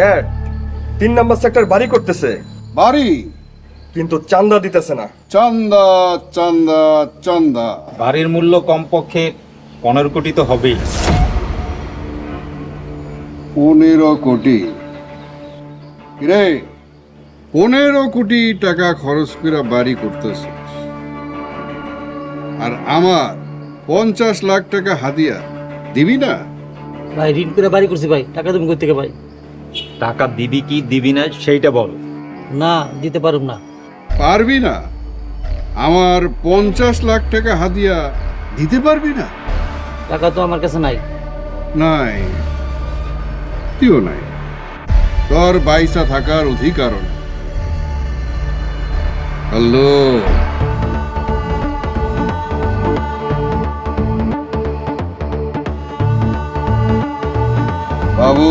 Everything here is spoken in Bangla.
ড্যাড 3 নম্বর সেক্টর বাড়ি করতেছে, বাড়ি? কিন্তু চান্দা দিতেছে না। চান্দা চান্দা চান্দা। বাড়ির মূল্য কমপক্ষে 15 কোটি তো হবেই। 15 কোটি? রে, 15 কোটি টাকা খরচ করে বাড়ি করতেছ, আর আমার 50 লাখ টাকা হাদিয়া দিবি না? ভাই ঋণ করে বাড়ি করছি ভাই, টাকা তুমি কই থেকে ভাই? টাকা দিবি কি দিবি না সেইটা বল। না দিতে পারুম না। পারবি না? আমার 50 লাখ টাকা হাদিয়া দিতে পারবি না? টাকা তো আমার কাছে নাই। নাই, তুইও নাই, তোর বাইসা থাকার অধিকার নেই। হ্যালো, বাবু